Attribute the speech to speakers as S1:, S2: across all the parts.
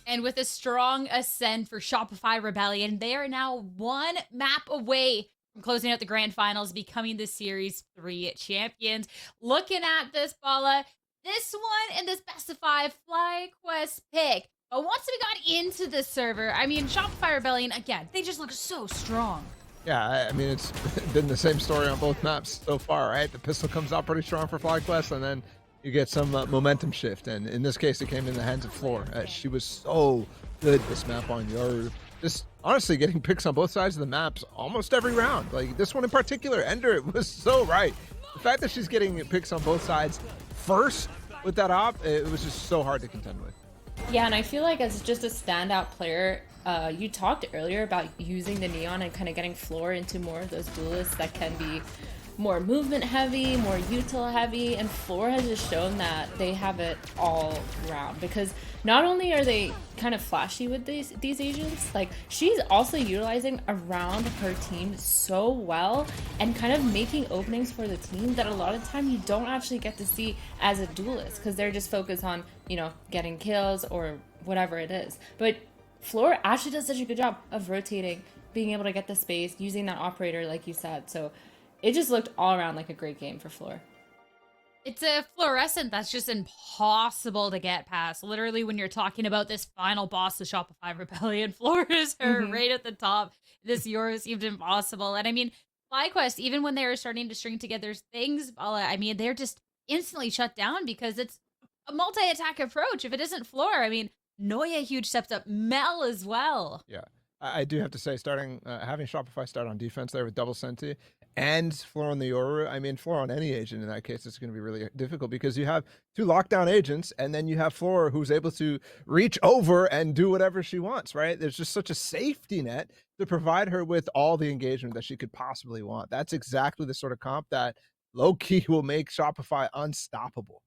S1: And with a strong ascent for Shopify Rebellion, they are now one map away from closing out the grand finals, becoming the Series 3 champions. Looking at this, Bala, this one in this best of 5 FlyQuest pick. But once we got into the server, I mean, Shopify Rebellion, again, they just look so strong.
S2: Yeah, I mean, it's been the same story on both maps so far, right? The pistol comes out pretty strong for FlyQuest, and then you get some momentum shift. And in this case, it came in the hands of Floor. She was so good this map on Yoru. Just honestly getting picks on both sides of the maps almost every round. Like this one in particular, Ender was so right. The fact that she's getting picks on both sides first with that op, it was just so hard to contend with.
S3: Yeah, and I feel like as just a standout player, you talked earlier about using the Neon and kind of getting Floor into more of those duelists that can be more movement heavy, more util heavy, and Floor has just shown that they have it all round, because not only are they kind of flashy with these agents, like she's also utilizing around her team so well and kind of making openings for the team that a lot of time you don't actually get to see as a duelist, because they're just focused on, you know, getting kills or whatever it is. But Floor actually does such a good job of rotating, being able to get the space, using that operator like you said. So it just looked all around like a great game for Floor.
S1: It's a fluorescent that's just impossible to get past. Literally, when you're talking about this final boss of Shopify Rebellion, Floor is her right at the top. This Yoru seemed impossible. And I mean, FlyQuest, even when they were starting to string together things, I mean, they're just instantly shut down because it's a multi-attack approach. If it isn't Floor, I mean, Noya huge steps up, Mel as well.
S2: Yeah, I do have to say, having Shopify start on defense there with double Senti and Floor on the Yoru, I mean, Floor on any agent in that case, it's going to be really difficult because you have two lockdown agents and then you have Floor who's able to reach over and do whatever she wants, right? There's just such a safety net to provide her with all the engagement that she could possibly want. That's exactly the sort of comp that low-key will make Shopify unstoppable.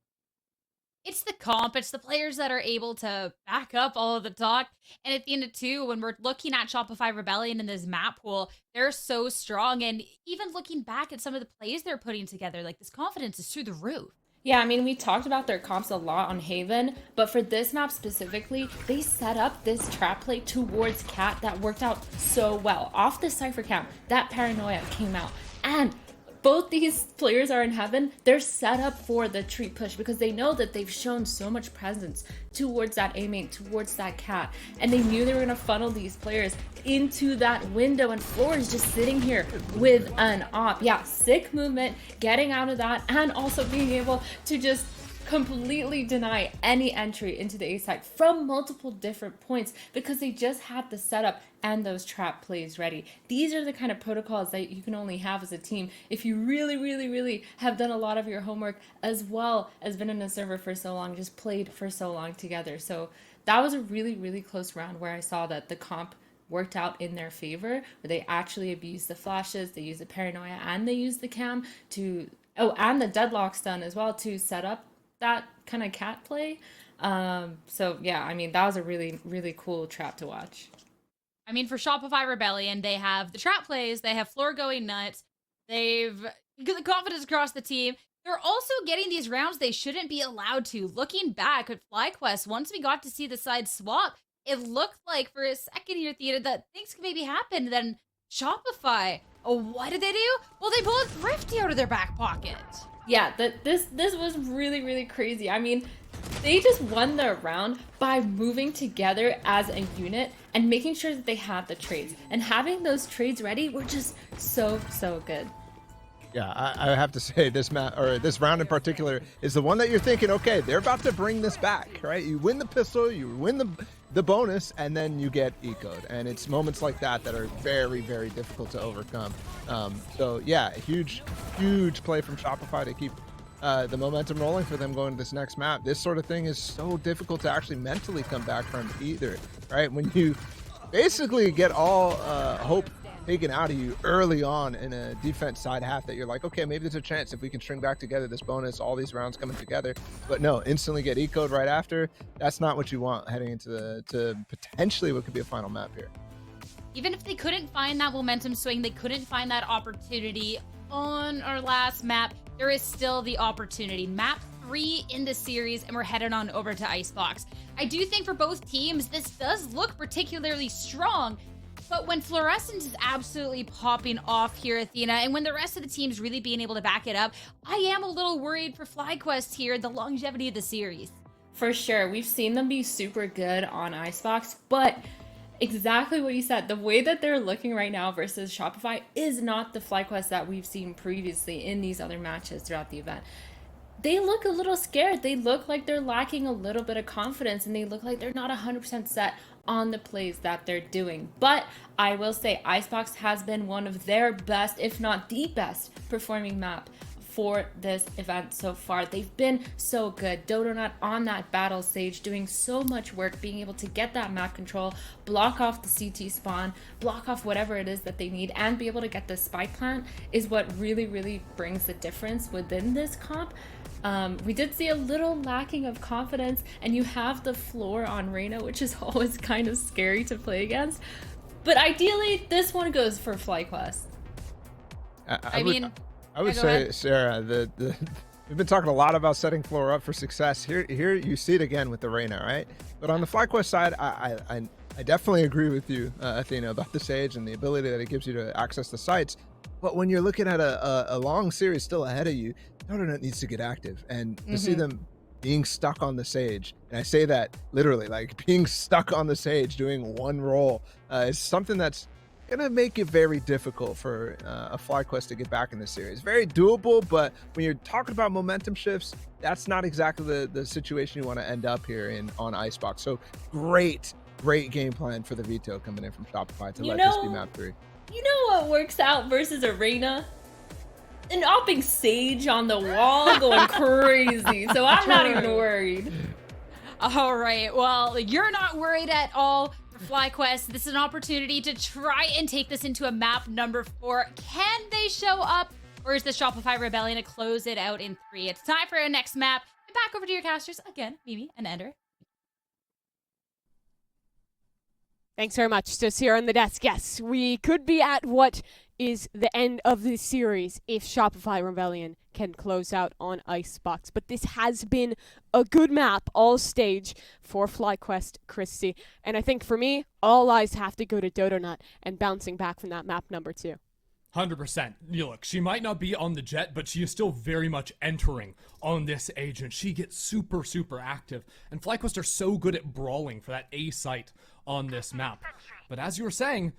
S1: It's the comp. It's the players that are able to back up all of the talk. And at the end of two, when we're looking at Shopify Rebellion in this map pool, they're so strong. And even looking back at some of the plays they're putting together, like this confidence is through the roof.
S3: Yeah, I mean, we talked about their comps a lot on Haven, but for this map specifically, they set up this trap play towards Cat that worked out so well. Off the Cypher camp, that Paranoia came out. And both these players are in heaven. They're set up for the tree push because they know that they've shown so much presence towards that A-main, towards that Cat, and they knew they were going to funnel these players into that window, and Floor is just sitting here with an op. Yeah, sick movement, getting out of that, and also being able to just completely deny any entry into the A side from multiple different points because they just had the setup and those trap plays ready. These are the kind of protocols that you can only have as a team if you really have done a lot of your homework, as well as been in a server for so long, just played for so long together. So that was a really close round where I saw that the comp worked out in their favor, where they actually abused the flashes, they used the paranoia, and they used the cam to, and the deadlock stun as well, to set up that kind of Cat play. So yeah, I mean, that was a really cool trap to watch.
S1: I mean, for Shopify Rebellion, they have the trap plays, they have Floor going nuts, they've got the confidence across the team. They're also getting these rounds they shouldn't be allowed to. Looking back at FlyQuest, once we got to see the side swap, it looked like for a second here, Thea, that things could maybe happen. Then Shopify, what did they do? Well, they pulled Thrifty out of their back pocket.
S3: Yeah, this was really crazy. I mean, they just won their round by moving together as a unit and making sure that they had the trades. And having those trades ready were just so good.
S2: Yeah, I have to say this round in particular is the one that you're thinking, okay, they're about to bring this back, right? You win the pistol, you win the bonus, and then you get ecoed. And it's moments like that that are very difficult to overcome. So yeah, huge play from Shopify to keep the momentum rolling for them going to this next map. This sort of thing is so difficult to actually mentally come back from either, right? When you basically get all hope taken out of you early on in a defense side half, that you're like, okay, maybe there's a chance if we can string back together this bonus, all these rounds coming together. But no, instantly get ecoed right after. That's not what you want heading into to potentially what could be a final map here.
S1: Even if they couldn't find that momentum swing, they couldn't find that opportunity on our last map, there is still the opportunity. Map 3 in the series, and we're headed on over to Icebox. I do think for both teams, this does look particularly strong, but when Fluorescent is absolutely popping off here, Athena, and when the rest of the team's really being able to back it up, I am a little worried for FlyQuest here, the longevity of the series.
S3: For sure. We've seen them be super good on Icebox, but exactly what you said, the way that they're looking right now versus Shopify is not the FlyQuest that we've seen previously in these other matches throughout the event. They look a little scared. They look like they're lacking a little bit of confidence, and they look like they're not 100% set on the plays that they're doing. But I will say Icebox has been one of their best, if not the best, performing map for this event so far. They've been so good. Dodonut on that battle stage doing so much work, being able to get that map control, block off the CT spawn, block off whatever it is that they need, and be able to get the spike plant is what really brings the difference within this comp. We did see a little lacking of confidence, and you have the floor on Reyna, which is always kind of scary to play against. But ideally, this one goes for FlyQuest.
S2: I would say, Sarah, we've been talking a lot about setting floor up for success. Here you see it again with the Reyna, right? But on the FlyQuest side, I definitely agree with you, Athena, about the Sage and the ability that it gives you to access the sites. But when you're looking at a long series still ahead of you, Dodonut needs to get active. And to see them being stuck on the Sage, and I say that literally, like being stuck on the Sage, doing one role, is something that's gonna make it very difficult for a FlyQuest to get back in this series. Very doable, but when you're talking about momentum shifts, that's not exactly the situation you want to end up here on Icebox. So great game plan for the Veto coming in from Shopify to let this be map 3.
S3: You know what works out versus Arena? An opping Sage on the wall going crazy, so I'm not even worried.
S1: All right, well, you're not worried at all. FlyQuest, this is an opportunity to try and take this into a map number 4. Can they show up, or is the Shopify Rebellion to close it out in 3? It's time for our next map. And back over to your casters again, Mimi and Ender.
S4: Thanks very much. Just here on the desk, yes, we could be at what is the end of this series if Shopify Rebellion can close out on Icebox. But this has been a good map all stage for FlyQuest, Christy. And I think for me, all eyes have to go to Dodonut and bouncing back from that map number 2.
S5: 100%. Look, she might not be on the jet, but she is still very much entering on this agent. She gets super active. And FlyQuest are so good at brawling for that A site on this map. But as you were saying,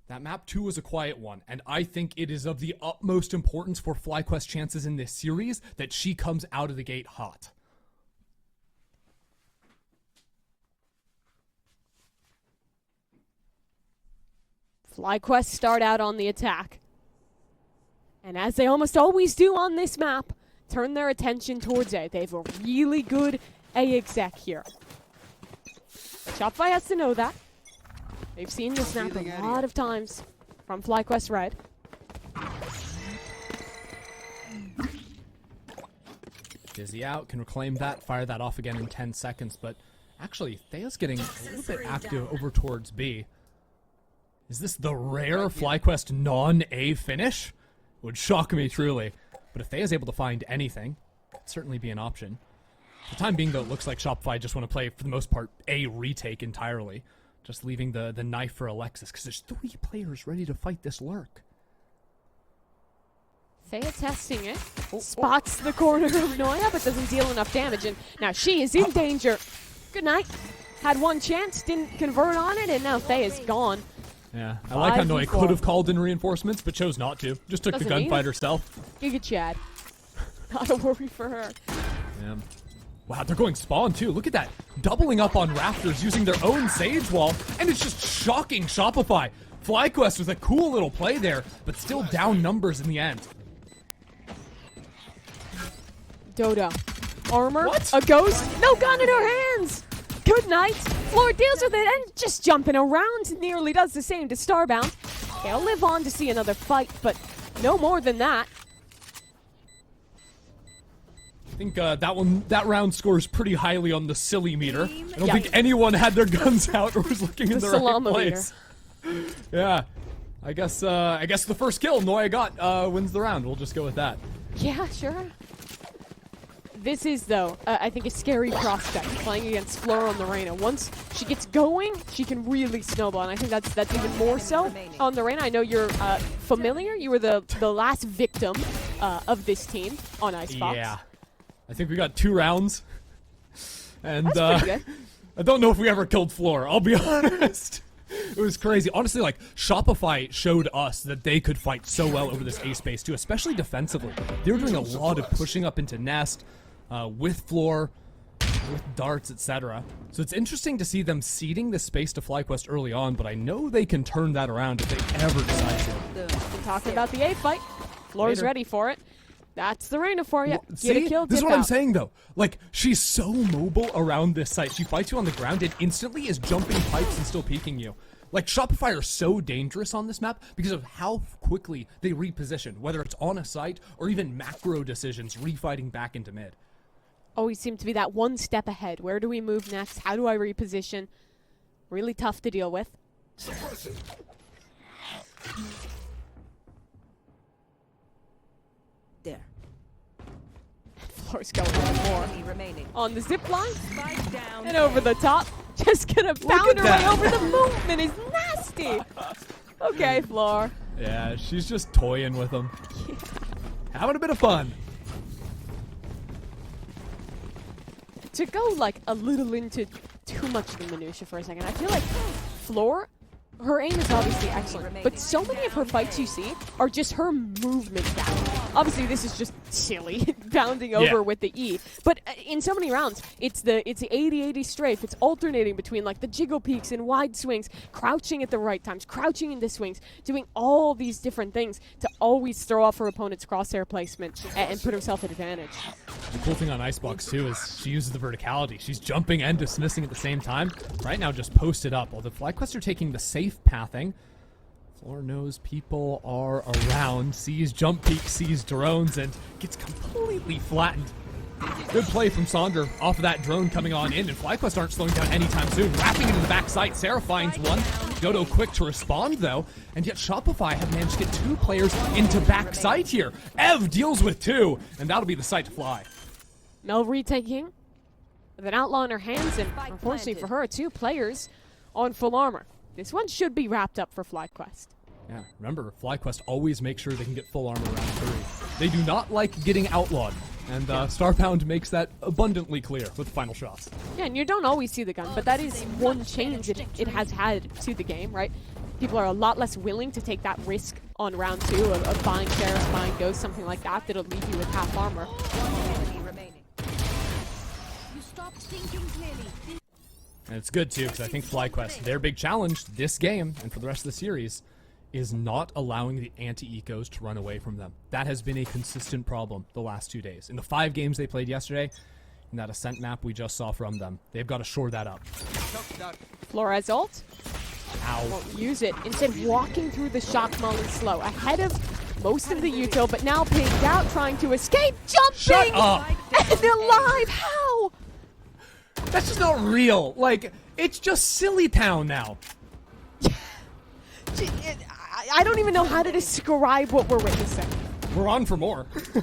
S5: that map 2 is a quiet one, and I think it is of the utmost importance for FlyQuest chances in this series that she comes out of the gate hot.
S4: FlyQuest start out on the attack. And as they almost always do on this map, turn their attention towards A. They have a really good A exec here. Shopify has to know that. They've seen this map a lot of times from FlyQuest Red.
S5: Dizzy out, can reclaim that, fire that off again in 10 seconds, but actually, Thea's getting a little bit active over towards B. Is this the rare FlyQuest non-A finish? Would shock me truly. But if Thea's able to find anything, it'd certainly be an option. For the time being, though, it looks like Shopify just want to play, for the most part, A retake entirely. Just leaving the knife for Alexis, because there's 3 players ready to fight this lurk.
S4: Thea testing it. Spots the corner of Noya, but doesn't deal enough damage. And now she is in danger. Good night. Had one chance, didn't convert on it, and now Thea's gone.
S5: Yeah, I like how Noya could have called in reinforcements, but chose not to. Just took the gunfight herself.
S4: Giga Chad. Not a worry for her.
S5: Yeah. Wow, they're going spawn too. Look at that. Doubling up on Raptors using their own Sage Wall, and it's just shocking Shopify. FlyQuest was a cool little play there, but still down numbers in the end.
S4: Dodo. Armor.
S5: What?
S4: A ghost. No gun in her hands. Good night. Floor deals with it and just jumping around. Nearly does the same to Starbound. They'll live on to see another fight, but no more than that.
S5: I think that round scores pretty highly on the silly meter. I don't think anyone had their guns out or was looking in the right place. Yeah. I guess the first kill Noya got wins the round. We'll just go with that.
S4: Yeah, sure. This is, though, I think a scary prospect, playing against Flora on the Reyna. Once she gets going, she can really snowball, and I think that's even more so on the Reyna. I know you're familiar. You were the last victim of this team on Icebox.
S5: Yeah. I think we got 2 rounds. And
S4: That's pretty good.
S5: I don't know if we ever killed Floor, I'll be honest. It was crazy. Honestly, like, Shopify showed us that they could fight so well over this A space, too, especially defensively. They were doing a lot of pushing up into Nest with Floor, with darts, etc. So it's interesting to see them ceding this space to FlyQuest early on, but I know they can turn that around if they ever decide to.
S4: We're talking about the A fight. Floor's ready for it. That's the Reyna for you.
S5: See?
S4: Get a kill,
S5: This is
S4: dip
S5: what I'm
S4: out.
S5: saying, though. Like, she's so mobile around this site. She fights you on the ground and instantly is jumping pipes and still peeking you. Like, Shopify are so dangerous on this map because of how quickly they reposition, whether it's on a site or even macro decisions, refighting back into mid.
S4: Always seem to be that one step ahead. Where do we move next? How do I reposition? Really tough to deal with.
S6: There.
S4: Floor's going on more.
S6: Enemy remaining.
S4: On the zip line
S6: Spike down.
S4: and over the top. Just gonna pound her way
S5: that.
S4: over. The movement is nasty. Okay, Floor.
S5: Yeah, she's just toying with them. Having a bit of fun.
S4: To go like a little into too much of the minutia for a second, I feel like Floor, her aim is obviously excellent, but so many of her fights you see are just her movement down. Obviously, this is just silly, bounding over with the E. But in so many rounds, it's the 80-80 strafe. It's alternating between like the jiggle peaks and wide swings, crouching at the right times, crouching into swings, doing all these different things to always throw off her opponent's crosshair placement and put herself at advantage.
S5: The cool thing on Icebox, too, is she uses the verticality. She's jumping and dismissing at the same time. Right now, just posted up. While the FlyQuest are taking the safe pathing, Floor knows people are around, sees jump peak, sees drones, and gets completely flattened. Good play from Sonder off of that drone coming on in, and FlyQuest aren't slowing down anytime soon. Wrapping into the backside, Sarah finds one. Dodo quick to respond, though, and yet Shopify have managed to get 2 players into backside here. Ev deals with 2, and that'll be the site to fly.
S4: Mel retaking with an outlaw in her hands, and unfortunately for her, 2 players on full armor. This one should be wrapped up for FlyQuest.
S5: Yeah, remember, FlyQuest always make sure they can get full armor round 3. They do not like getting outlawed, and Starbound makes that abundantly clear with the final shots.
S4: Yeah, and you don't always see the gun, but that is one change it has had to the game, right? People are a lot less willing to take that risk on round 2 of buying Sheriff's, buying Ghost, something like that that'll leave you with half armor.
S6: Enemy remaining.
S7: You stopped thinking clearly.
S5: And it's good, too, because I think FlyQuest, their big challenge this game, and for the rest of the series, is not allowing the anti-ecos to run away from them. That has been a consistent problem the last 2 days. In the 5 games they played yesterday, in that Ascent map we just saw from them, they've got to shore that up.
S4: Flores ult.
S5: Ow.
S4: Won't use it. Instead, walking through the shock molly slow, ahead of most of the util, but now pinned out, trying to escape, jumping!
S5: Shut up!
S4: And alive! How?
S5: That's just not real. Like, it's just Silly Town now.
S4: I don't even know how to describe what we're witnessing.
S5: We're on for more.
S4: Okay.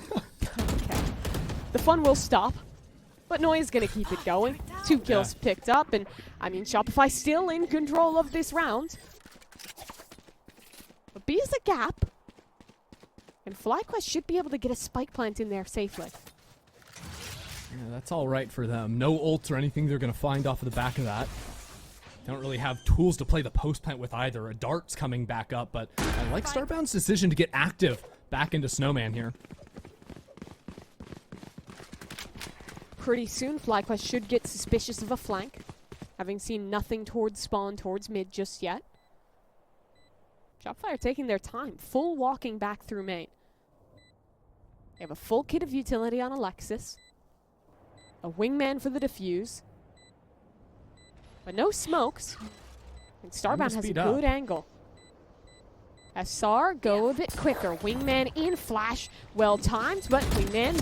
S4: The fun will stop, but Noya's going to keep it going. 2 kills picked up, and I mean, Shopify still in control of this round. But B is a gap, and FlyQuest should be able to get a spike plant in there safely.
S5: Yeah, that's all right for them. No ults or anything they're going to find off of the back of that. Don't really have tools to play the post plant with either. A dart's coming back up, but I like Starbound's decision to get active back into Snowman here.
S4: Pretty soon, FlyQuest should get suspicious of a flank, having seen nothing towards spawn, towards mid just yet. Shopify are taking their time, full walking back through main. They have a full kit of utility on Alexis, a wingman for the defuse, but no smokes, and Starbound has a good angle. SR go a bit quicker. Wingman in flash, well timed, but Wingman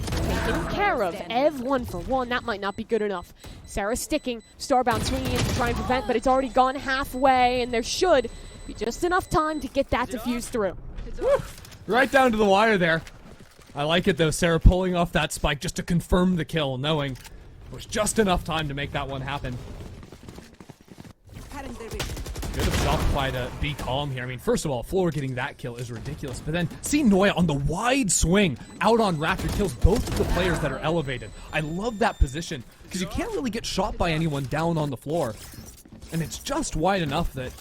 S4: taken care of. Ev 1 for 1, that might not be good enough. Sarah sticking, Starbound swinging in to try and prevent, but it's already gone halfway, and there should be just enough time to get that defuse through.
S5: Right down to the wire there. I like it though, Sarah pulling off that spike just to confirm the kill, knowing it was just enough time to make that one happen. Good of Shopify to be calm here. I mean, first of all, Floor getting that kill is ridiculous, but then see Noya on the wide swing out on Raptor kills both of the players that are elevated. I love that position because you can't really get shot by anyone down on the floor. And it's just wide enough that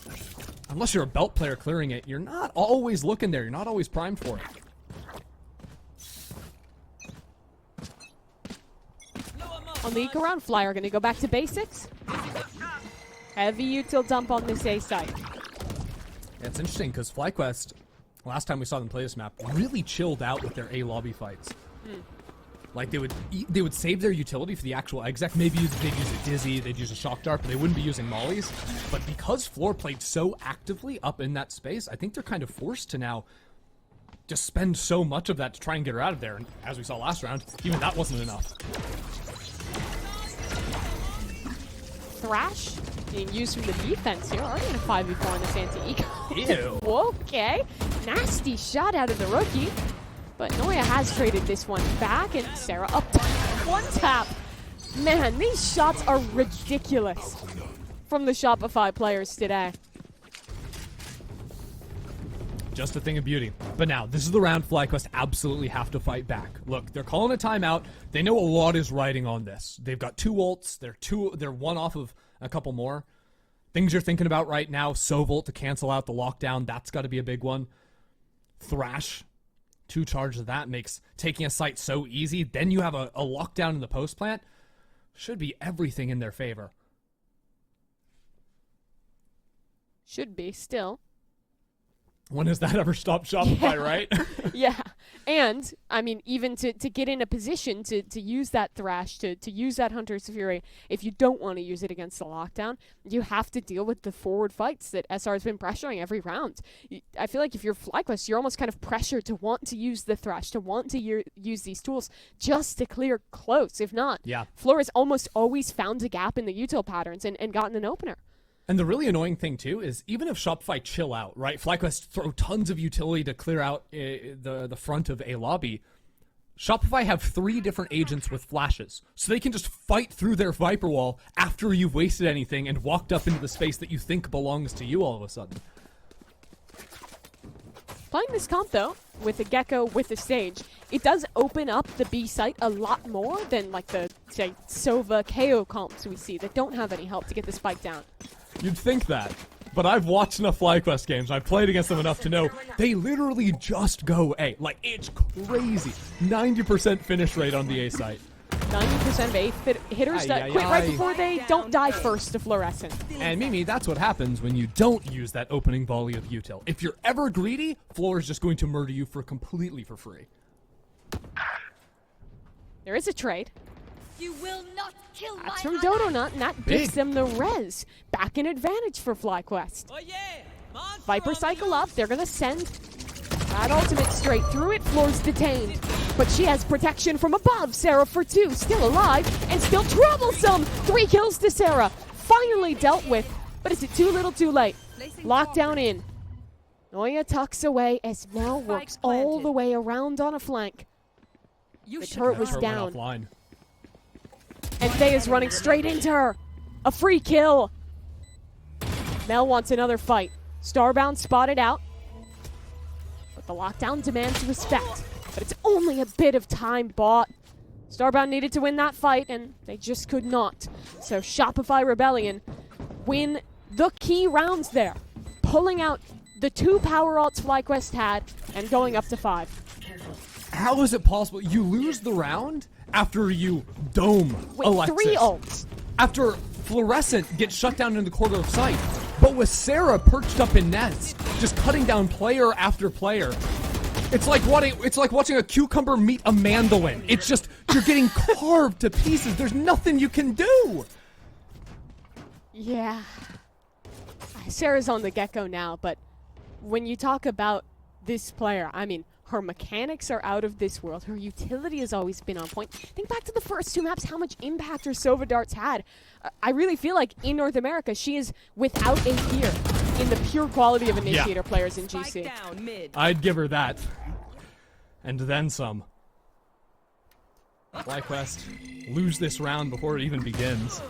S5: unless you're a belt player clearing it, you're not always looking there. You're not always primed for it.
S4: On the eco round, Flyer going to go back to basics. Heavy util dump on this A site.
S5: Yeah, it's interesting because FlyQuest, last time we saw them play this map, really chilled out with their A lobby fights. Like they would save their utility for the actual exec. Maybe they'd use a Dizzy, they'd use a Shock Dart, but they wouldn't be using mollies. But because Floor played so actively up in that space, I think they're kind of forced to now just spend so much of that to try and get her out of there. And as we saw last round, even that wasn't enough.
S4: Thrash being used from the defense here. Already in a 5v4 on this anti-eco.
S5: Ew.
S4: Okay. Nasty shot out of the rookie. But Noya has traded this one back, and Sarah up to one tap. Man, these shots are ridiculous from the Shopify players today.
S5: Just a thing of beauty. But now, this is the round FlyQuest absolutely have to fight back. Look, they're calling a timeout. They know a lot is riding on this. They've got 2 ults. They're one off of a couple more. Things you're thinking about right now, Sovolt to cancel out the lockdown. That's got to be a big one. Thrash, 2 charges of that makes taking a site so easy. Then you have a lockdown in the post plant. Should be everything in their favor.
S4: Should be, still.
S5: When has that ever stopped Shopify, right?
S4: Yeah. And, I mean, even to get in a position to use that Thrash, to use that Hunter's Fury, if you don't want to use it against the lockdown, you have to deal with the forward fights that SR has been pressuring every round. I feel like if you're FlyQuest, you're almost kind of pressured to want to use the Thrash, to want to use these tools just to clear close. If not,
S5: yeah.
S4: Floor has almost always found a gap in the util patterns and gotten an opener.
S5: And the really annoying thing, too, is even if Shopify chill out, right? FlyQuest throw tons of utility to clear out the front of a lobby. Shopify have 3 different agents with flashes. So they can just fight through their Viper wall after you've wasted anything and walked up into the space that you think belongs to you all of a sudden.
S4: Playing this comp, though, with a Gecko, with a Sage, it does open up the B site a lot more than, like, the, say, Sova KO comps we see that don't have any help to get the spike down.
S5: You'd think that, but I've watched enough FlyQuest games. I've played against them enough to know they literally just go A. Like, it's crazy. 90% finish rate on the A site.
S4: 90% of A hitters quit right before they don't die first to Fluorescent.
S5: And Mimi, that's what happens when you don't use that opening volley of util. If you're ever greedy, Floor is just going to murder you completely for free.
S4: There is a trade.
S7: You will not kill
S4: That's
S7: my
S4: from Dodonut, and that
S5: Big.
S4: gives them the res. Back in advantage for FlyQuest.
S8: Oh yeah!
S4: Viper cycle up. They're going to send that ultimate straight through it. Floor's detained. But she has protection from above. Sarah for 2. Still alive and still troublesome. 3 kills to Sarah. Finally dealt with. But is it too little too late? Lockdown in. Noya tucks away as Mel works all the way around on a flank. The turret was down.
S5: Offline.
S4: And Thea's running straight into her. A free kill. Mel wants another fight. Starbound spotted out. But the lockdown demands respect. But it's only a bit of time bought. Starbound needed to win that fight, and they just could not. So Shopify Rebellion win the key rounds there. Pulling out the 2 power ults FlyQuest had and going up to 5.
S5: How is it possible? You lose the round after you dome
S4: With
S5: Alexis.
S4: 3 ults.
S5: After Fluorescent gets shut down in the corner of sight. But with Sarah perched up in nets, just cutting down player after player. It's like watching a cucumber meet a mandolin. It's just, you're getting carved to pieces. There's nothing you can do.
S4: Yeah. Sarah's on the Gecko now, but when you talk about this player, I mean, her mechanics are out of this world. Her utility has always been on point. Think back to the first 2 maps, how much impact her Sova darts had. I really feel like in North America, she is without a peer in the pure quality of initiator players in GC.
S8: Down mid.
S5: I'd give her that. And then some. FlyQuest lose this round before it even begins.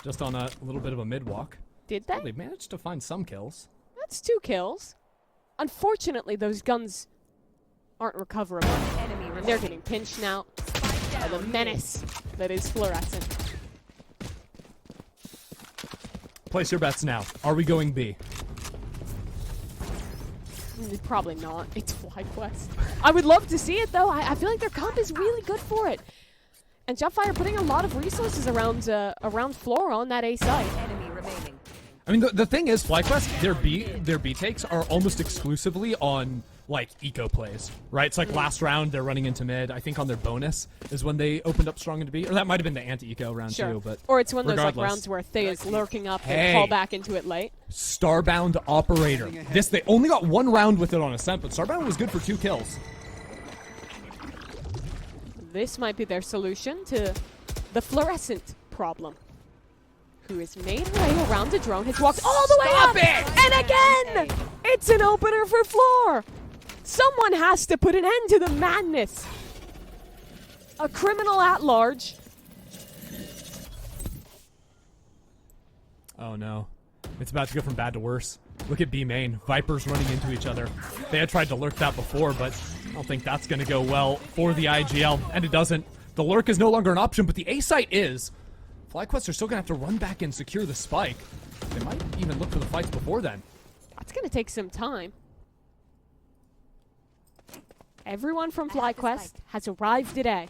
S5: Just on a little bit of a mid-walk.
S4: Did they?
S5: Well, they managed to find some kills.
S4: That's 2 kills. Unfortunately, those guns aren't recoverable.
S6: Enemy
S4: And they're getting pinched now by the menace that is Fluorescent.
S5: Place your bets now. Are we going B?
S4: Probably not. It's FlyQuest. I would love to see it, though. I feel like their comp is really good for it. And Shopify are putting a lot of resources around Floor on that A site.
S6: enemy remaining.
S5: I mean, the thing is, FlyQuest, their B takes are almost exclusively on, like, eco plays, right? It's like last round, they're running into mid. I think on their bonus is when they opened up strong into B. Or that might have been the anti-eco round, too, but
S4: Or it's one of those like
S5: regardless.
S4: rounds where Thea is lurking up
S5: Hey.
S4: and fall back into it late.
S5: Starbound Operator. They only got 1 round with it on Ascent, but Starbound was good for 2 kills.
S4: This might be their solution to the Fluorescent problem. Who has made her way around the drone, has walked all the way
S5: Stop
S4: up!
S5: it!
S4: And again! It's an opener for Floor! Someone has to put an end to the madness! A criminal at large.
S5: Oh no. It's about to go from bad to worse. Look at B main. Vipers running into each other. They had tried to lurk that before, but I don't think that's going to go well for the IGL. And it doesn't. The lurk is no longer an option, but the A site is. FlyQuest are still going to have to run back and secure the spike. They might even look for the fights before then.
S4: That's going to take some time. Everyone from FlyQuest has arrived today.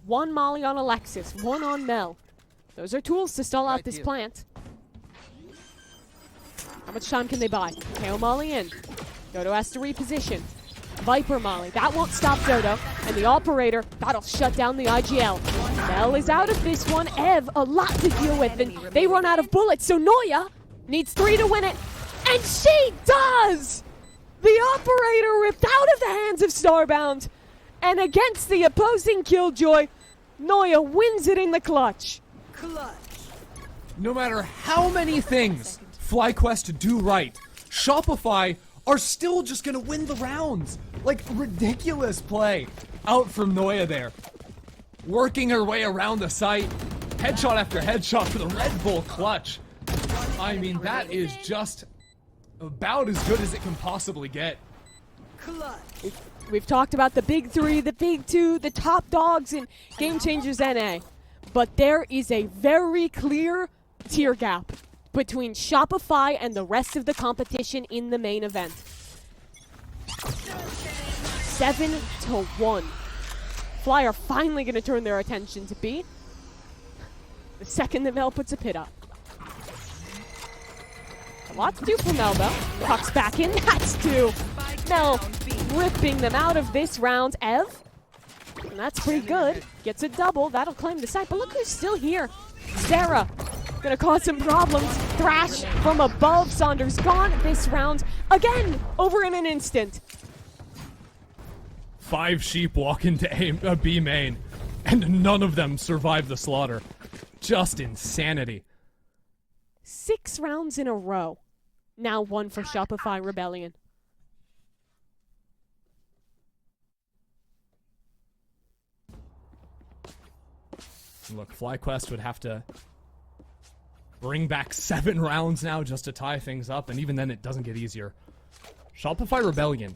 S4: 1 Molly on Alexis, 1 on Mel. Those are tools to stall out this plant. How much time can they buy? KO Molly in. Dodo has to reposition. Viper Molly. That won't stop Dodo. And the Operator, that'll shut down the IGL. Mel is out of this one. Ev, a lot to deal with. And they run out of bullets, so Noya needs 3 to win it. And she does! The Operator ripped out of the hands of Starbound. And against the opposing Killjoy, Noya wins it in the clutch.
S5: No matter how many things FlyQuest do right, Shopify are still just going to win the rounds. Like, ridiculous play out from Noya there. Working her way around the site. Headshot after headshot for the Red Bull clutch. I mean, that is just about as good as it can possibly get.
S4: We've talked about the big 3, the big 2, the top dogs in Game Changers NA. But there is a very clear tier gap between Shopify and the rest of the competition in the main event. 7-1. Fly are finally going to turn their attention to B. The second that Mel puts a pit up. A lot to do for Mel, though. Pucks back in. That's 2. Mel ripping them out of this round. Ev. And that's pretty good. Gets a double. That'll claim the site. But look who's still here. Sarah. Gonna cause some problems. Thrash from above. Saunders gone this round. Again. Over in an instant.
S5: 5 sheep walk into B main, and none of them survive the slaughter. Just insanity.
S4: 6 rounds in a row. Now 1 for Shopify Rebellion.
S5: Look, FlyQuest would have to bring back 7 rounds now just to tie things up, and even then it doesn't get easier. Shopify Rebellion,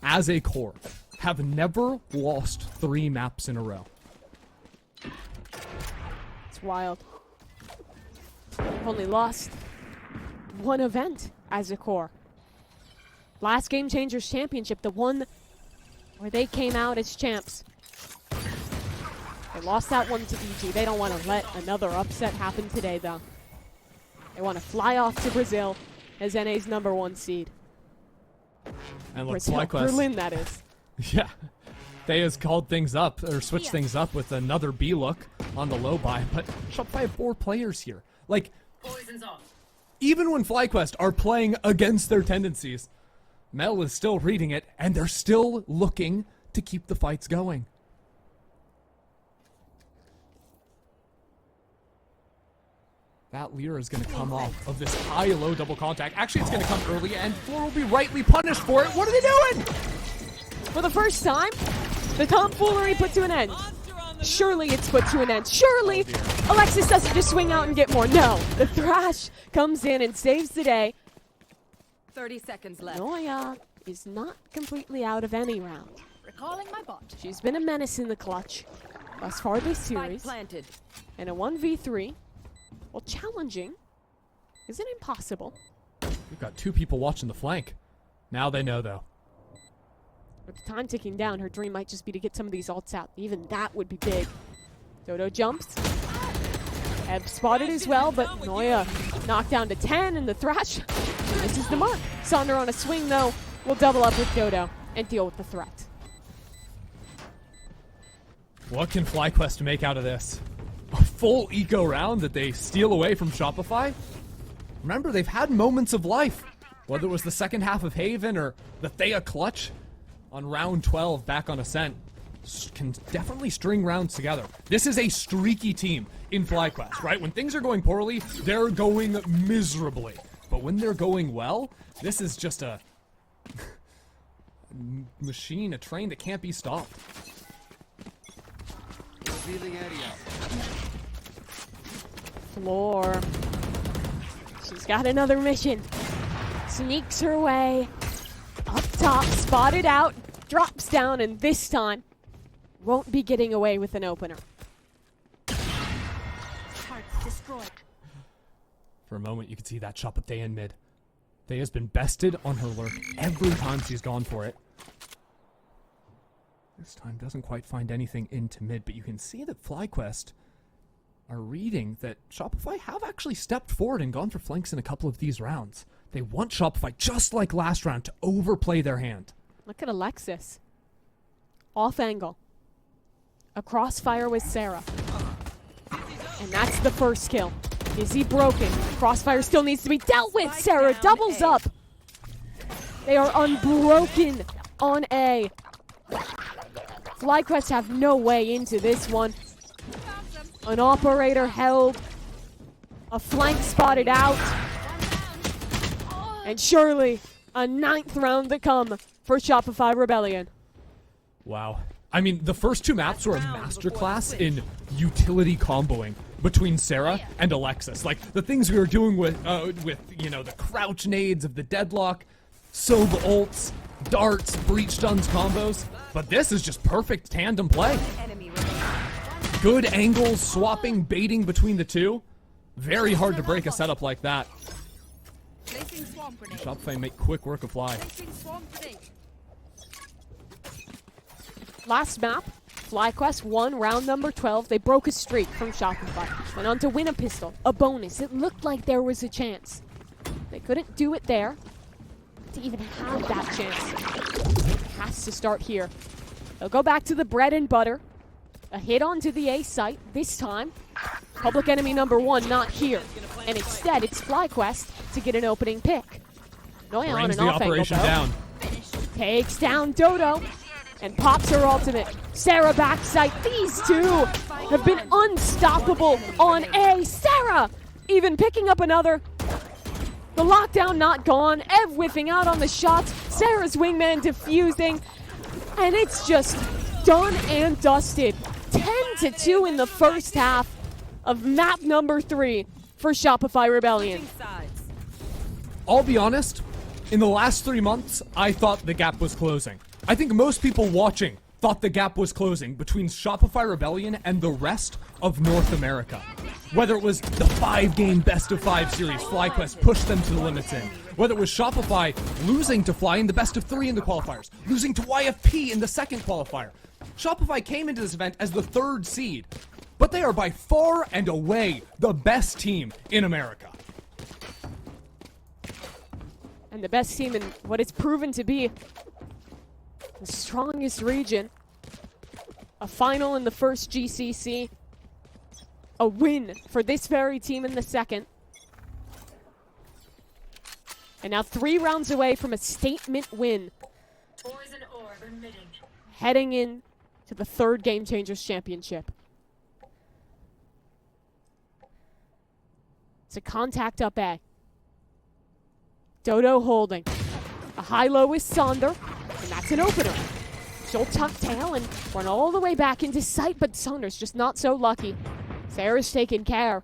S5: as a core, have never lost 3 maps in a row.
S4: It's wild. Only lost 1 event as a core. Last Game Changers Championship, the one where they came out as champs. They lost that one to EG. They don't want to let another upset happen today, though. They want to fly off to Brazil as NA's #1 seed.
S5: And look,
S4: Brazil,
S5: FlyQuest,
S4: Berlin, that is.
S5: yeah, they has called things up, or switched things up with another B look on the low buy, but Shopify have 4 players here. Like, even when FlyQuest are playing against their tendencies, Mel is still reading it, and they're still looking to keep the fights going. That Lyra is going to come off of this high-low double contact. Actually, it's going to come early, and Floor will be rightly punished for it. What are they doing?
S4: For the first time, the tomfoolery put to an end. Surely it's put to an end. Surely Alexis doesn't just swing out and get more. No, the Thrash comes in and saves the day.
S6: 30 seconds left.
S4: Noya is not completely out of any round.
S7: Recalling my bot.
S4: She's been a menace in the clutch thus far this
S6: Spike
S4: series.
S6: planted.
S4: And a 1v3, while challenging, isn't impossible.
S5: We've got 2 people watching the flank. Now they know, though.
S4: With the time ticking down, her dream might just be to get some of these ults out. Even that would be big. Dodo jumps. Ebb spotted as well, but Noya knocked down to 10, and the Thrash misses the mark. Sonder on a swing, though, will double up with Dodo and deal with the threat.
S5: What can FlyQuest make out of this? A full eco round that they steal away from Shopify? Remember, they've had moments of life. Whether it was the second half of Haven or the Thea clutch on round 12 back on Ascent. Can definitely string rounds together. This is a streaky team in FlyQuest, right? When things are going poorly, they're going miserably. But when they're going well, this is just a machine, a train that can't be stopped.
S4: Floor. She's got another mission. Sneaks her way. Up top, spotted out, drops down, and this time won't be getting away with an opener.
S7: Target destroyed.
S5: For a moment, you could see that shot with Thea in mid. Thea's been bested on her lurk every time she's gone for it. This time doesn't quite find anything into mid, but you can see that FlyQuest are reading that Shopify have actually stepped forward and gone for flanks in a couple of these rounds. They want Shopify, just like last round, to overplay their hand.
S4: Look at Alexis. Off angle. A crossfire with Sarah. And that's the first kill. Is he broken? Crossfire still needs to be dealt with. Sarah doubles up. They are unbroken on A. FlyQuest have no way into this one. An operator held. A flank spotted out. And surely a 9th round to come for Shopify Rebellion.
S5: Wow. I mean, the first 2 maps were a masterclass in utility comboing between Sarah and Alexis. Like, the things we were doing with you know, the crouch nades of the deadlock, Sove ults, darts, breach stuns combos. But this is just perfect tandem play. Good angles, swapping, baiting between the 2. Very hard to break a setup like that. Shopify make quick work of Fly.
S4: Last map, FlyQuest won round number 12. They broke a streak from Shopify. Went on to win a pistol, a bonus. It looked like there was a chance. They couldn't do it there. To even have that chance, it has to start here. They'll go back to the bread and butter. A hit onto the A site. This time, public enemy number 1 not here. And instead, it's FlyQuest to get an opening pick. Noya on
S5: Brings
S4: an
S5: the
S4: off angle,
S5: operation
S4: though.
S5: down.
S4: Takes down Dodo and pops her ultimate. Sarah backside. These 2 have been unstoppable on A. Sarah even picking up another. The lockdown not gone. Ev whiffing out on the shots. Sarah's wingman diffusing. And it's just done and dusted. 10-2 in the first half of map number 3 for Shopify Rebellion.
S5: I'll be honest, in the last 3 months, I thought the gap was closing. I think most people watching thought the gap was closing between Shopify Rebellion and the rest of North America. Whether it was the 5-game best-of-5 series, FlyQuest pushed them to the limits in. Whether it was Shopify losing to Fly in the best-of-3 in the qualifiers, losing to YFP in the second qualifier. Shopify came into this event as the 3rd seed, but they are by far and away the best team in America.
S4: And the best team in what it's proven to be the strongest region. A final in the first GCC. A win for this very team in the second. And now 3 rounds away from a statement win. Heading in to the 3rd Game Changers Championship. It's a contact up A. Dodo holding. A high-low with Sonder, and that's an opener. She'll tuck tail and run all the way back into sight, but Saunders just not so lucky. Sarah's taken care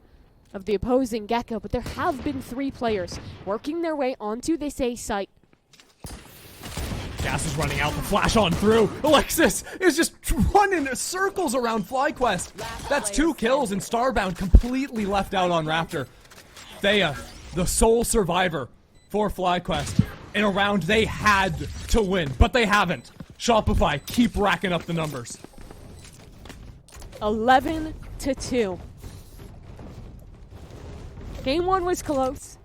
S4: of the opposing Gecko, but there have been 3 players working their way onto this A site.
S5: Gas is running out, the flash on through. Alexis is just running circles around FlyQuest. That's 2 kills, and Starbound completely left out on Raptor. Thea, the sole survivor for FlyQuest, in a round they had to win, but they haven't. Shopify keep racking up the numbers.
S4: 11-2. Game 1 was close.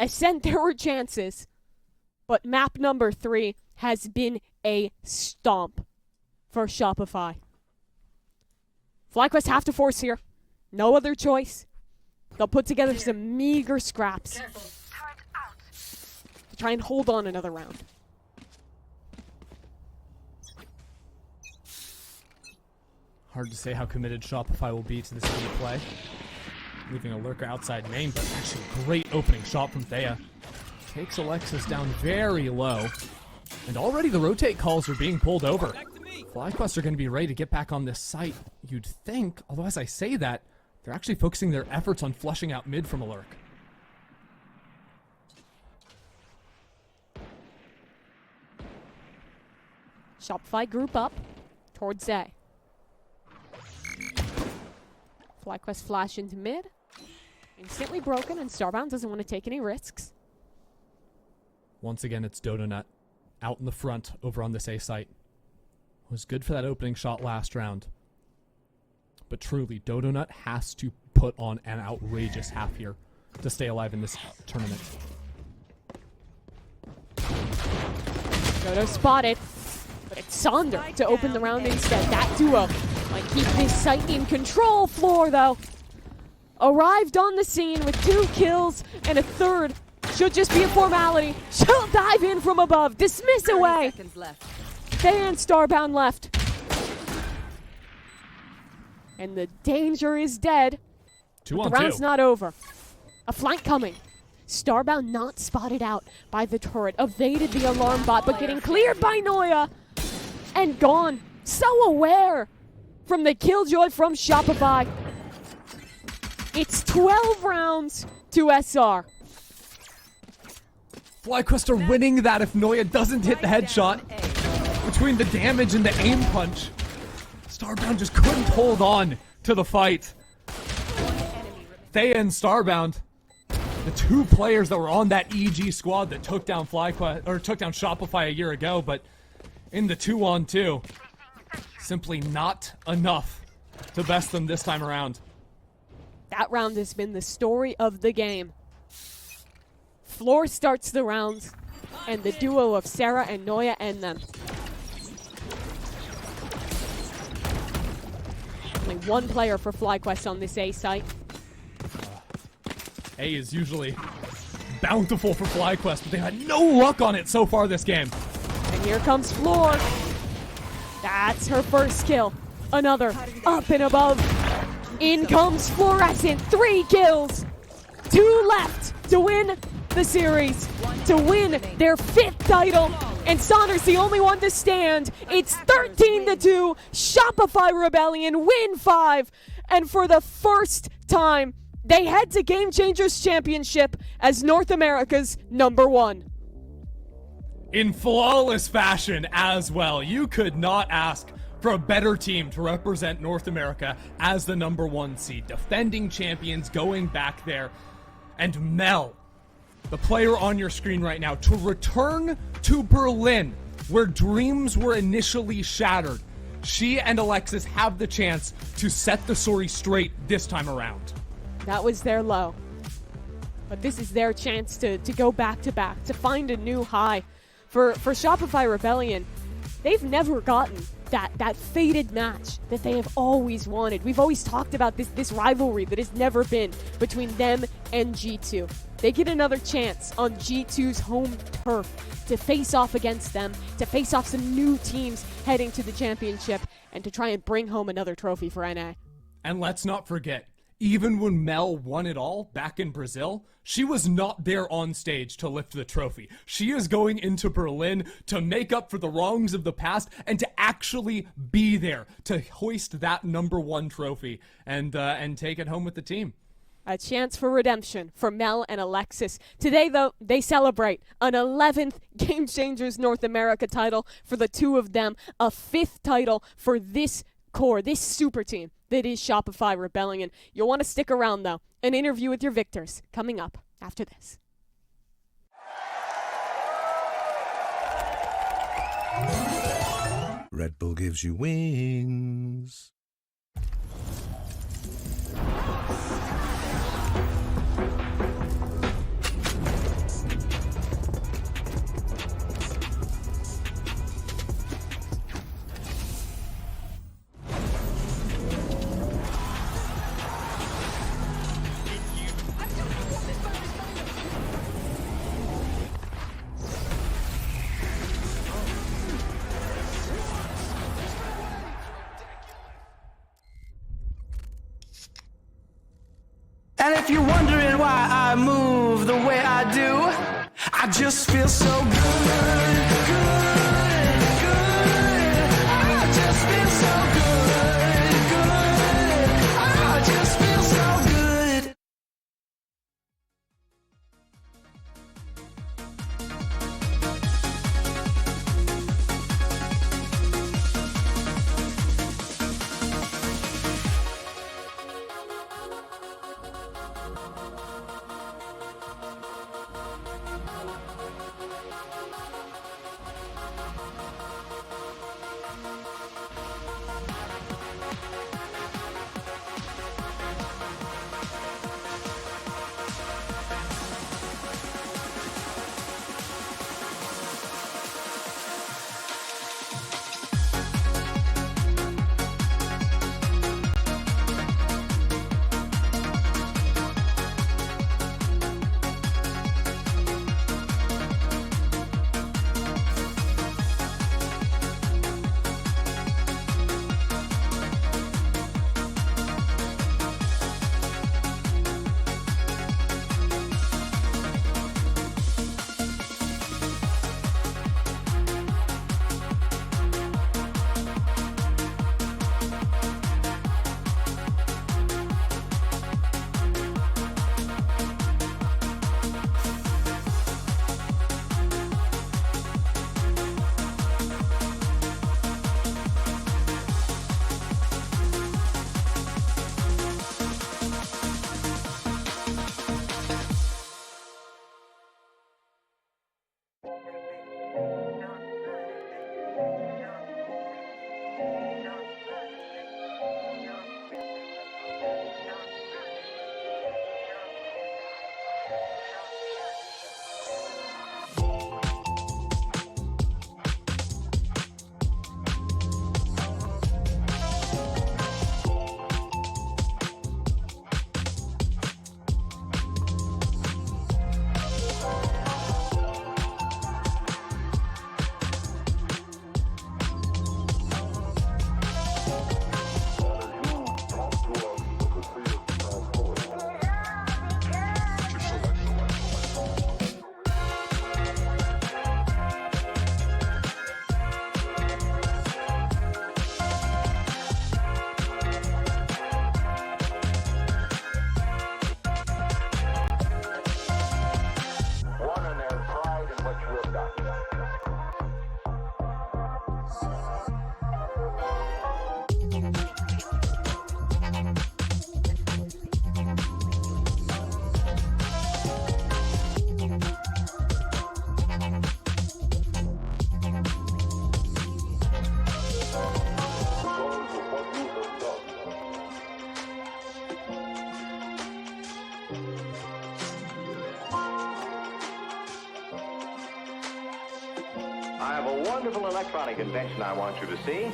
S4: Ascent, there were chances, but map number 3 has been a stomp for Shopify. FlyQuest have to force here. No other choice. They'll put together some meager scraps to try and hold on another round.
S5: Hard to say how committed Shopify will be to this gameplay. Leaving a lurker outside main, but actually great opening shot from Thea. Takes Alexis down very low. And already the rotate calls are being pulled over. FlyQuest are going to be ready to get back on this site, you'd think. Although as I say that, they're actually focusing their efforts on flushing out mid from a lurk.
S4: Shopify group up towards A. FlyQuest flash into mid. Instantly broken, and Starbound doesn't want to take any risks.
S5: Once again, it's Dodonut out in the front over on this A site. Was good for that opening shot last round. But truly, Dodonut has to put on an outrageous half here to stay alive in this tournament.
S4: Dodo spotted, but it's Sonder to open the round instead. That duo might keep this site in control. Floor, though, arrived on the scene with 2 kills and a third. Should just be a formality. She'll dive in from above. Dismiss away. And Starbound left. And the danger is dead.
S5: 2 on
S4: the round's
S5: 2.
S4: not over. A flank coming. Starbound not spotted out by the turret. Evaded the alarm bot, but getting cleared by Noya. And gone. So aware from the killjoy from Shopify. It's 12 rounds to SR.
S5: FlyQuest are winning that if Noya doesn't hit the headshot. Between the damage and the aim punch, Starbound just couldn't hold on to the fight. Thea and Starbound, the 2 players that were on that EG squad that took down FlyQuest or took down Shopify a year ago, but in the 2-on-2, simply not enough to best them this time around.
S4: That round has been the story of the game. Floor starts the round, and the duo of Sarah and Noya end them. Only 1 player for FlyQuest on this A site.
S5: A is usually bountiful for FlyQuest, but they've had no luck on it so far this game.
S4: And here comes Floor. That's her first kill. Another up and above. In comes Fluorescent. 3 kills. 2 left to win the series, to win their 5th title. And Saunders the only one to stand. It's 13-2. Shopify Rebellion win 5. And for the first time, they head to Game Changers Championship as North America's #1.
S5: In flawless fashion as well. You could not ask for a better team to represent North America as the #1 seed. Defending champions going back there. And Mel, the player on your screen right now, to return to Berlin, where dreams were initially shattered. She and Alexis have the chance to set the story straight this time around.
S4: That was their low. But this is their chance to go back-to-back, to find a new high. For Shopify Rebellion, they've never gotten that fated match that they have always wanted. We've always talked about this rivalry that has never been between them and G2. They get another chance on G2's home turf to face off against them, to face off some new teams heading to the championship, and to try and bring home another trophy for NA.
S5: And let's not forget, even when Mel won it all back in Brazil, she was not there on stage to lift the trophy. She is going into Berlin to make up for the wrongs of the past and to actually be there to hoist that #1 trophy and take it home with the team.
S4: A chance for redemption for Mel and Alexis. Today, though, they celebrate an 11th Game Changers North America title for the two of them, a 5th title for this core, this super team that is Shopify Rebellion. You'll want to stick around, though. An interview with your victors coming up after this.
S8: Red Bull gives you wings.
S9: And if you're wondering why I move the way I do, I just feel so good, good, good. I just feel so good, good. I just feel so good.
S10: I have a wonderful electronic invention I want you to see.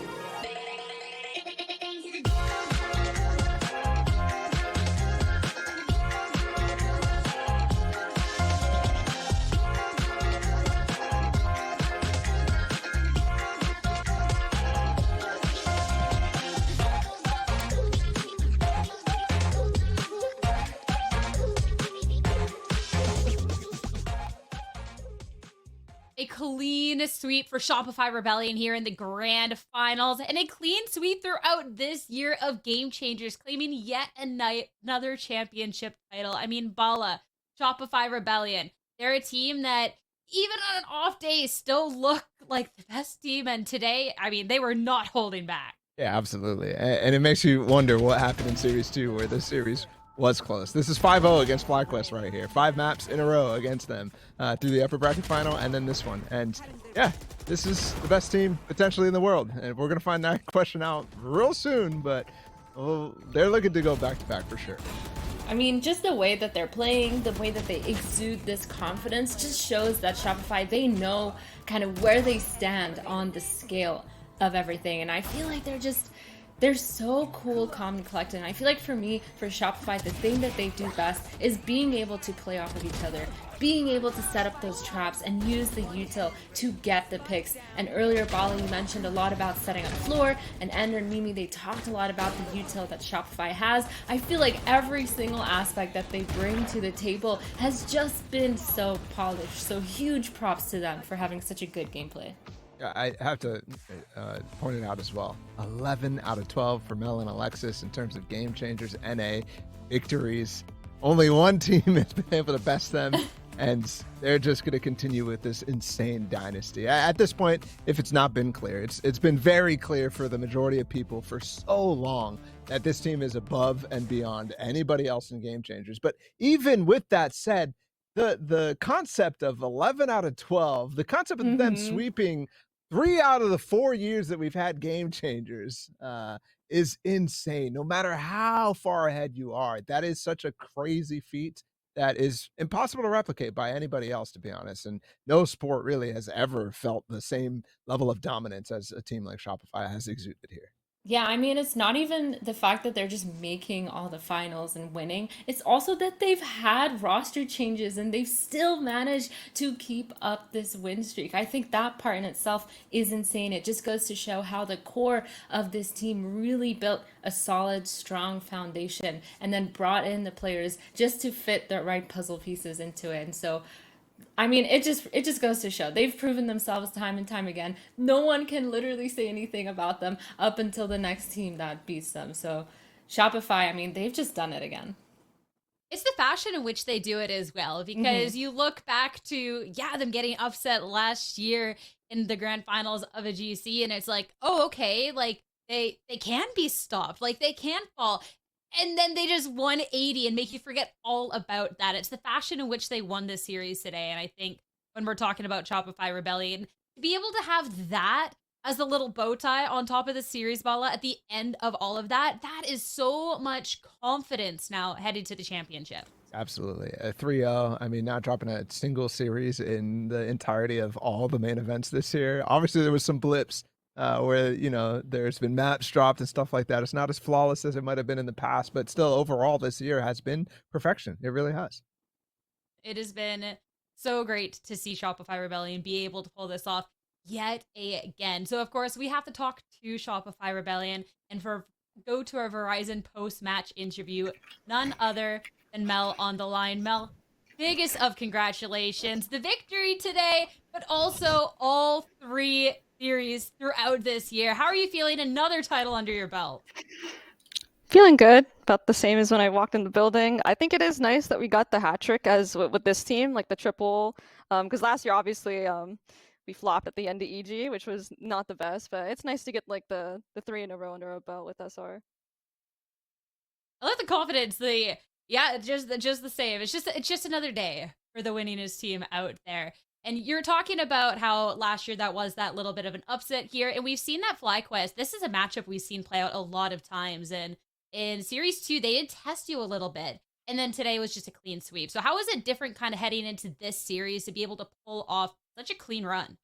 S1: A clean sweep for Shopify Rebellion here in the grand finals, and a clean sweep throughout this year of Game Changers, claiming yet another championship title. I mean, Bala, Shopify Rebellion, they're a team that even on an off day still look like the best team, and today, I mean, they were not holding back.
S2: Yeah, absolutely. And it makes you wonder what happened in Series 2, where this series was close. This is 5-0 against FlyQuest right here. 5 maps in a row against them through the upper bracket final, and then this one. And yeah, this is the best team potentially in the world. And we're going to find that question out real soon, but they're looking to go back-to-back for sure.
S3: I mean, just the way that they're playing, the way that they exude this confidence just shows that Shopify, they know kind of where they stand on the scale of everything. And I feel like they're so cool, calm, and collected. And I feel like for me, for Shopify, the thing that they do best is being able to play off of each other, being able to set up those traps and use the util to get the picks. And earlier, Bali, you mentioned a lot about setting up floor, and Ender and Mimi, they talked a lot about the util that Shopify has. I feel like every single aspect that they bring to the table has just been so polished. So huge props to them for having such a good gameplay.
S2: I have to point it out as well. 11 out of 12 for Mel and Alexis in terms of Game Changers NA victories. Only one team has been able to best them, and they're just going to continue with this insane dynasty. At this point, if it's not been clear, it's been very clear for the majority of people for so long that this team is above and beyond anybody else in Game Changers. But even with that said, the concept of 11 out of 12, the concept of them sweeping 3 out of the 4 years that we've had Game Changers is insane. No matter how far ahead you are, that is such a crazy feat that is impossible to replicate by anybody else, to be honest. And no sport really has ever felt the same level of dominance as a team like Shopify has exuded here.
S3: Yeah, I mean, it's not even the fact that they're just making all the finals and winning. It's also that they've had roster changes and they've still managed to keep up this win streak. I think that part in itself is insane. It just goes to show how the core of this team really built a solid, strong foundation and then brought in the players just to fit the right puzzle pieces into it. And so I mean, it just goes to show they've proven themselves time and time again. No one can literally say anything about them up until the next team that beats them. So Shopify, I mean, they've just done it again.
S1: It's the fashion in which they do it as well, because you look back to, them getting upset last year in the grand finals of a GC, and it's like, oh, okay, like they can be stopped, like they can fall. And then they just 180 and make you forget all about that. It's the fashion in which they won this series today. And I think when we're talking about Shopify Rebellion, to be able to have that as a little bow tie on top of the series, Bala, at the end of all of that, that is so much confidence now headed to the championship.
S2: Absolutely. A 3-0. I mean, not dropping a single series in the entirety of all the main events this year. Obviously, there was some blips where, there's been maps dropped and stuff like that. It's not as flawless as it might have been in the past, but still overall this year has been perfection. It really has.
S1: It has been so great to see Shopify Rebellion be able to pull this off yet again. So of course we have to talk to Shopify Rebellion and go to our Verizon post-match interview. None other than Mel on the line. Mel, biggest of congratulations. The victory today, but also all 3 series throughout this year. How are you feeling? Another title under your belt.
S11: Feeling good, about the same as when I walked in the building. I think it is nice that we got the hat trick as with this team, like the triple, because last year obviously we flopped at the end of EG, which was not the best, but it's nice to get like the 3 in a row under our belt with SR.
S1: I like the confidence. Just the same. It's just another day for the winningest team out there. And you're talking about how last year that was that little bit of an upset here, and we've seen that FlyQuest. This is a matchup we've seen play out a lot of times, and in Series 2, they did test you a little bit, and then today was just a clean sweep. So how is it different kind of heading into this series to be able to pull off such a clean run?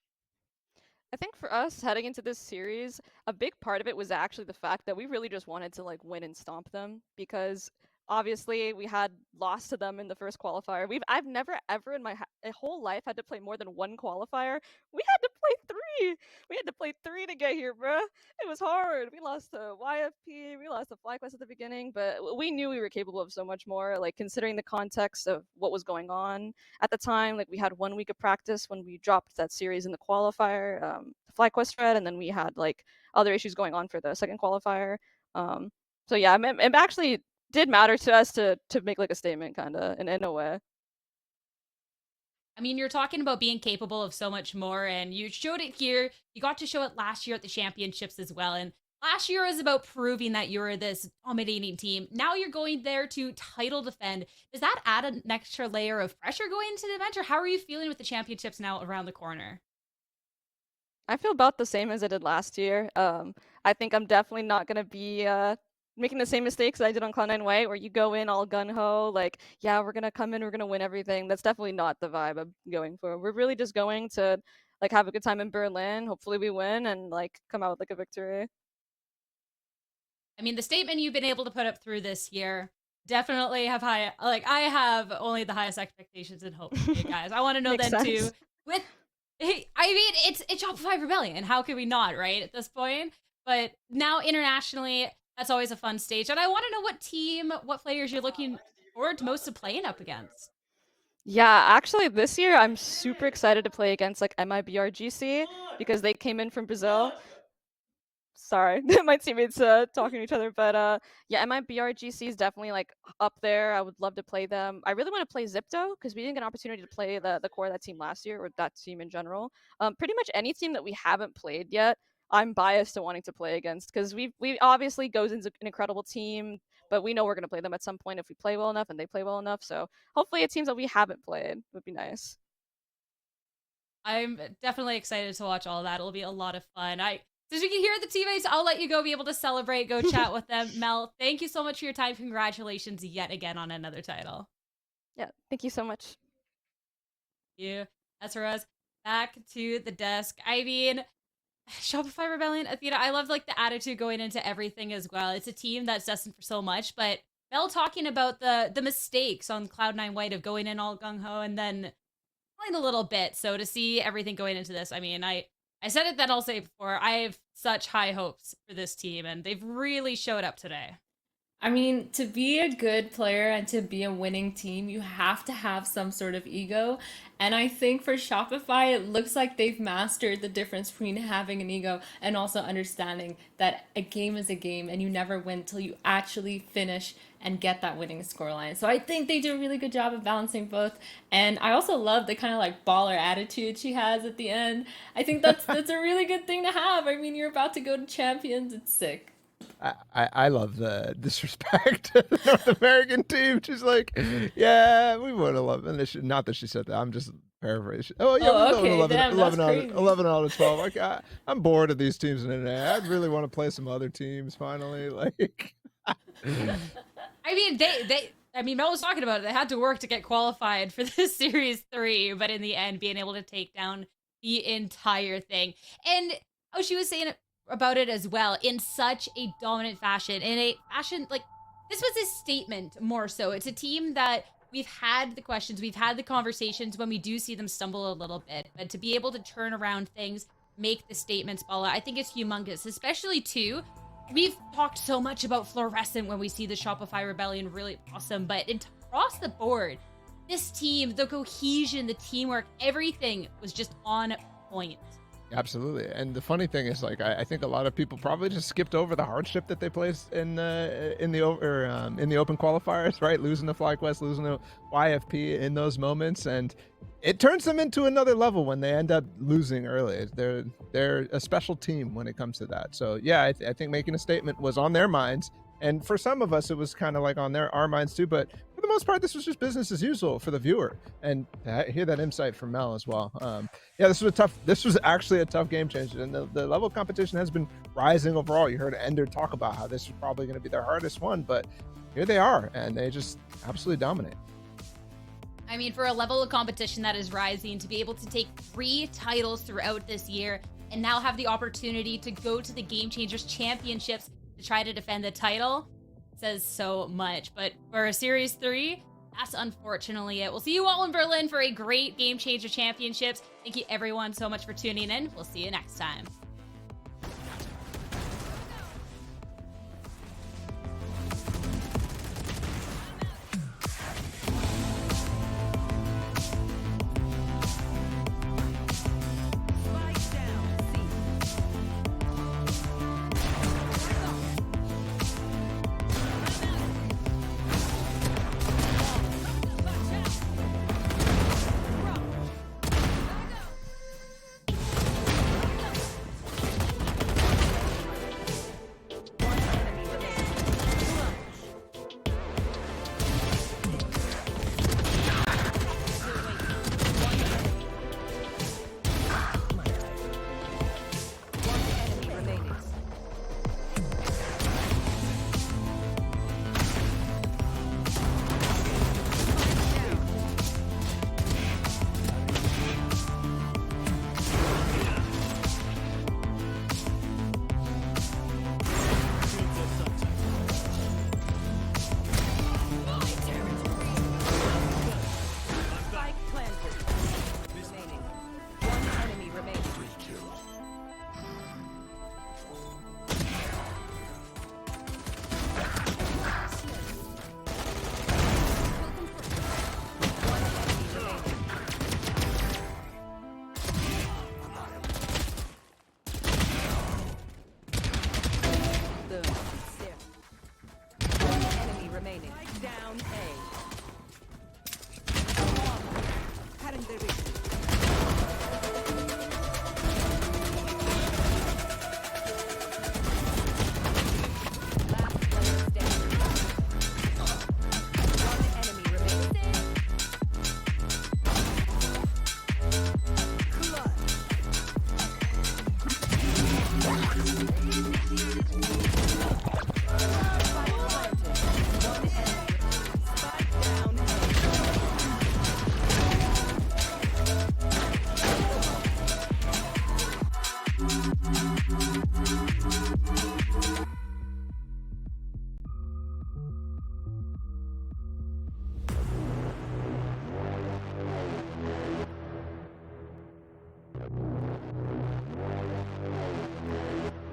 S11: I think for us heading into this series, a big part of it was actually the fact that we really just wanted to like win and stomp them, because obviously we had lost to them in the first qualifier. I've never ever in my whole life had to play more than 1 qualifier. We had to play 3. We had to play 3 to get here, bruh. It was hard. We lost to YFP. We lost to FlyQuest at the beginning, but we knew we were capable of so much more. Like considering the context of what was going on at the time, like we had 1 week of practice when we dropped that series in the qualifier, the FlyQuest thread, and then we had like other issues going on for the second qualifier. So yeah, it actually did matter to us to make like a statement, kind of in a way.
S1: I mean, you're talking about being capable of so much more, and you showed it here. You got to show it last year at the championships as well. And last year was about proving that you were this dominating team. Now you're going there to title defend. Does that add an extra layer of pressure going into the event, or how are you feeling with the championships now around the corner?
S11: I feel about the same as I did last year. I think I'm definitely not gonna be making the same mistakes I did on Cloud9 White, where you go in all gun ho, like, yeah, we're gonna come in, we're gonna win everything. That's definitely not the vibe I'm going for. We're really just going to like have a good time in Berlin. Hopefully, we win and like come out with like a victory.
S1: I mean, the statement you've been able to put up through this year definitely have high. Like, I have only the highest expectations and hope for you guys. I want to know
S11: Makes
S1: then too.
S11: sense.
S1: With, hey, I mean, it's Shopify Rebellion. How could we not, right? At this point, but now internationally, that's always a fun stage. And I want to know what team, what players you're looking forward to most to playing up against.
S11: Yeah, actually, this year I'm super excited to play against like MIBRGC because they came in from Brazil. Sorry, my teammates talking to each other, but yeah, MIBRGC is definitely like up there. I would love to play them. I really want to play Zipto because we didn't get an opportunity to play the core of that team last year, or that team in general. Pretty much any team that we haven't played yet, I'm biased to wanting to play against because we obviously goes into an incredible team, but we know we're gonna play them at some point if we play well enough and they play well enough. So hopefully, it teams that we haven't played would be nice.
S1: I'm definitely excited to watch all of that. It'll be a lot of fun. Since we can hear the teammates, I'll let you go be able to celebrate, go chat with them. Mel, thank you so much for your time. Congratulations yet again on another title.
S11: Yeah, thank you so much.
S1: You. That's for us. Back to the desk. I mean, Shopify Rebellion, Athena, I love like the attitude going into everything as well. It's a team that's destined for so much, but Mel talking about the mistakes on Cloud9 White of going in all gung-ho and then a little bit. So to see everything going into this, I mean, I said it then I'll say it before. I have such high hopes for this team, and they've really showed up today.
S3: I mean, to be a good player and to be a winning team, you have to have some sort of ego. And I think for Shopify, it looks like they've mastered the difference between having an ego and also understanding that a game is a game and you never win till you actually finish and get that winning scoreline. So I think they do a really good job of balancing both. And I also love the kind of like baller attitude she has at the end. I think that's a really good thing to have. I mean, you're about to go to champions. It's sick.
S2: I love the disrespect to the North American team. She's like, yeah, we would have loved it. Not that she said that. I'm just paraphrasing. Oh, yeah,
S3: Oh,
S2: we
S3: okay,
S2: 11,
S3: damn,
S2: 11,
S3: that's
S2: out,
S3: crazy.
S2: 11 out of 12. Like, I'm bored of these teams in NA. I'd really want to play some other teams finally. Like,
S1: I mean, I mean, Mel was talking about it. They had to work to get qualified for this Series 3, but in the end, being able to take down the entire thing. And, oh, she was saying about it as well in such a dominant fashion, in a fashion like this was a statement more so. It's a team that we've had the questions, we've had the conversations when we do see them stumble a little bit, but to be able to turn around things, make the statements, Bala, I think it's humongous, especially too. We've talked so much about fluorescent when we see the Shopify Rebellion, really awesome, but across the board, this team, the cohesion, the teamwork, everything was just on point.
S2: absolutely. And the funny thing is, like, I think a lot of people probably just skipped over the hardship that they placed in the open qualifiers, right? Losing to FlyQuest, losing to YFP in those moments, and it turns them into another level when they end up losing early. They're a special team when it comes to that. So yeah, I think making a statement was on their minds, and for some of us, it was kind of like on our minds too. But for the most part, this was just business as usual for the viewer. And to hear that insight from Mel as well. Yeah, this was actually a tough game changer, and the level of competition has been rising overall. You heard Ender talk about how this was probably going to be their hardest one, but here they are, and they just absolutely dominate.
S1: I mean, for a level of competition that is rising, to be able to take 3 titles throughout this year and now have the opportunity to go to the Game Changers Championships to try to defend the title says so much. But for a Series 3, that's unfortunately it. We'll see you all in Berlin for a great Game Changer Championships. Thank you everyone so much for tuning in. We'll see you next time.